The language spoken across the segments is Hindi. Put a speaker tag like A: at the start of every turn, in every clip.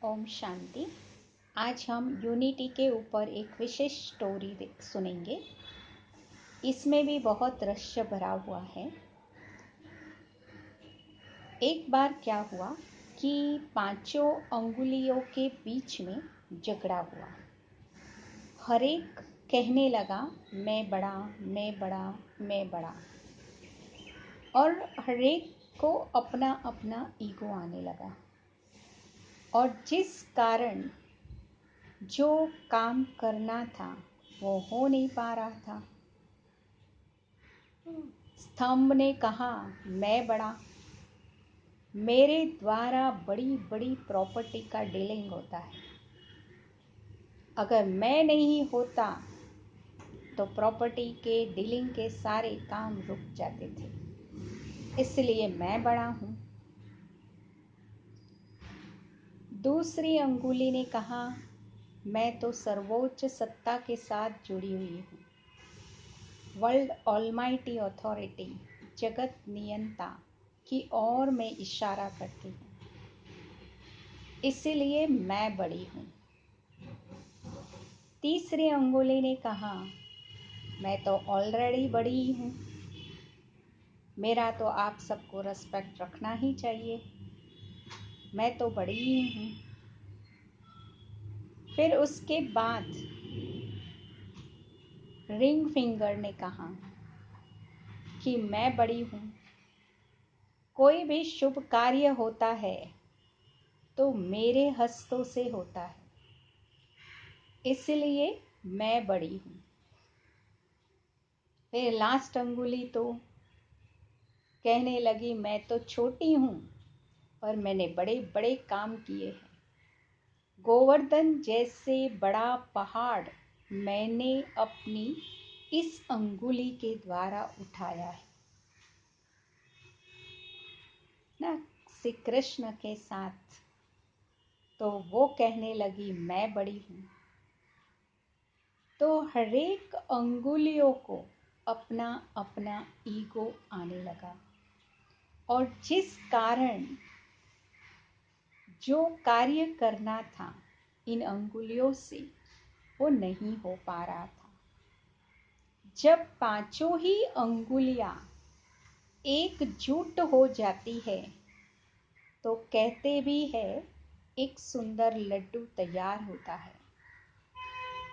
A: ओम शांति। आज हम यूनिटी के ऊपर एक विशेष स्टोरी सुनेंगे। इसमें भी बहुत रहस्य भरा हुआ है। एक बार क्या हुआ कि पांचों अंगुलियों के बीच में झगड़ा हुआ। हर एक कहने लगा मैं बड़ा, मैं बड़ा, मैं बड़ा, और हर एक को अपना अपना ईगो आने लगा। और जिस कारण जो काम करना था वो हो नहीं पा रहा था। स्तंभ ने कहा मैं बड़ा, मेरे द्वारा बड़ी बड़ी प्रॉपर्टी का डीलिंग होता है। अगर मैं नहीं होता तो प्रॉपर्टी के डीलिंग के सारे काम रुक जाते थे, इसलिए मैं बड़ा हूं। दूसरी अंगुली ने कहा मैं तो सर्वोच्च सत्ता के साथ जुड़ी हुई हूं, वर्ल्ड ऑलमाइटी अथॉरिटी, जगत नियंता की ओर मैं इशारा करती हूँ, इसलिए मैं बड़ी हूँ। तीसरी अंगुली ने कहा मैं तो ऑलरेडी बड़ी हूँ, मेरा तो आप सबको रिस्पेक्ट रखना ही चाहिए, मैं तो बड़ी ही हूँ। फिर उसके बाद रिंग फिंगर ने कहा कि मैं बड़ी हूँ, कोई भी शुभ कार्य होता है तो मेरे हस्तों से होता है, इसलिए मैं बड़ी हूँ। फिर लास्ट अंगुली तो कहने लगी मैं तो छोटी हूँ पर मैंने बड़े बड़े काम किए हैं। गोवर्धन जैसे बड़ा पहाड़ मैंने अपनी इस अंगुली के द्वारा उठाया है ना, श्री कृष्ण के साथ। तो वो कहने लगी मैं बड़ी हूँ। तो हरेक अंगुलियों को अपना अपना ईगो आने लगा, और जिस कारण जो कार्य करना था इन अंगुलियों से वो नहीं हो पा रहा था। जब पांचों ही अंगुलियां एकजुट हो जाती है तो कहते भी है एक सुंदर लड्डू तैयार होता है,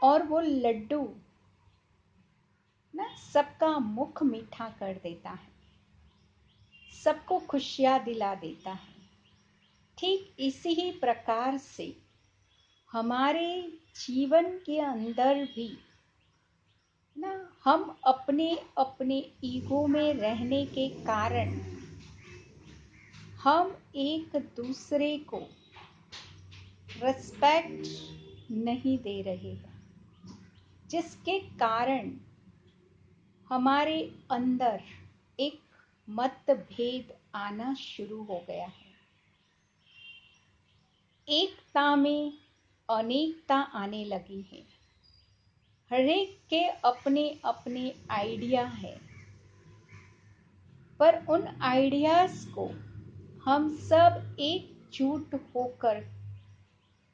A: और वो लड्डू ना सबका मुख मीठा कर देता है, सबको खुशियां दिला देता है। ठीक इसी ही प्रकार से हमारे जीवन के अंदर भी ना हम अपने अपने ईगो में रहने के कारण हम एक दूसरे को रिस्पेक्ट नहीं दे रहे हैं, जिसके कारण हमारे अंदर एक मतभेद आना शुरू हो गया है। एकता में अनेकता आने लगी है। हर एक के अपने अपने आइडिया है, पर उन आइडियाज को हम सब एकजुट होकर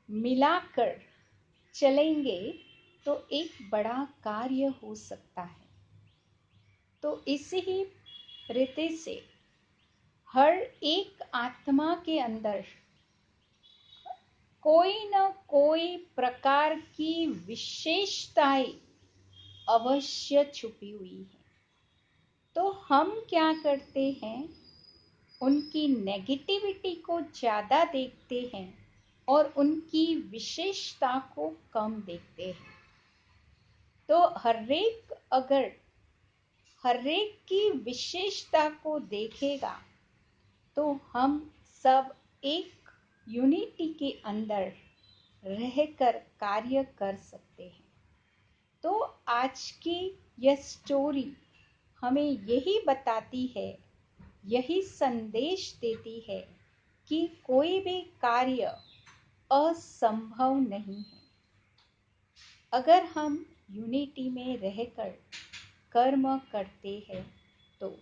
A: मिलाकर चलेंगे तो एक बड़ा कार्य हो सकता है। तो इसी ही रीति से हर एक आत्मा के अंदर कोई न कोई प्रकार की विशेषताएं अवश्य छुपी हुई है। तो हम क्या करते हैं, उनकी नेगेटिविटी को ज़्यादा देखते हैं और उनकी विशेषता को कम देखते हैं। तो हर एक की विशेषता को देखेगा तो हम सब एक यूनिटी के अंदर रहकर कार्य कर सकते हैं। तो आज की यह स्टोरी हमें यही बताती है, यही संदेश देती है कि कोई भी कार्य असंभव नहीं है। अगर हम यूनिटी में रहकर कर्म करते हैं तो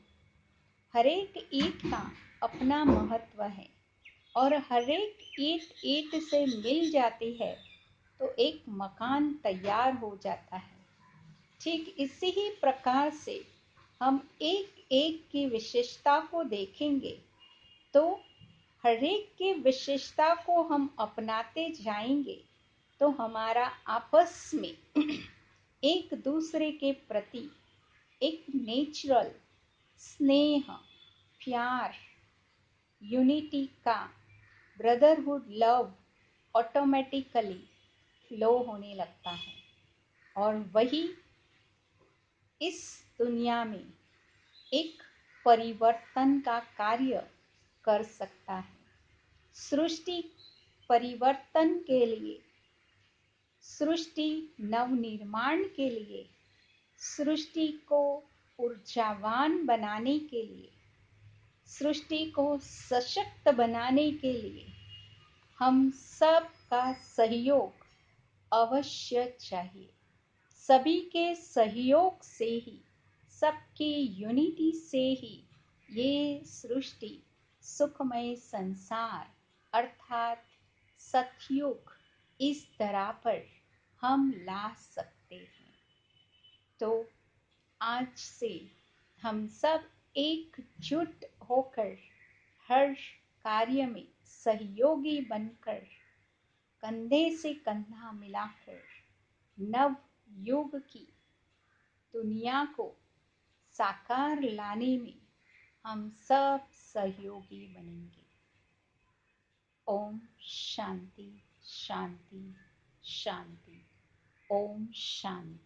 A: हर एक ईद का अपना महत्व है, और हर एक ईंट ईंट से मिल जाती है तो एक मकान तैयार हो जाता है। ठीक इसी ही प्रकार से हम एक एक की विशेषता को देखेंगे तो हर एक की विशेषता को हम अपनाते जाएंगे तो हमारा आपस में एक दूसरे के प्रति एक नेचुरल स्नेह, प्यार, यूनिटी का ब्रदरहुड लव ऑटोमेटिकली फ्लो होने लगता है और वही इस दुनिया में एक परिवर्तन का कार्य कर सकता है। सृष्टि परिवर्तन के लिए, सृष्टि नवनिर्माण के लिए, सृष्टि को ऊर्जावान बनाने के लिए, सृष्टि को सशक्त बनाने के लिए हम सब का सहयोग अवश्य चाहिए। सभी के सहयोग से ही, सबकी यूनिटी से ही ये सृष्टि सुखमय संसार अर्थात सतयुग इस तरह पर हम ला सकते हैं। तो आज से हम सब एकजुट होकर हर कार्य में सहयोगी बनकर कंधे से कंधा मिलाकर नव युग की दुनिया को साकार लाने में हम सब सहयोगी बनेंगे। ओम शांति शांति शांति। ओम शांति।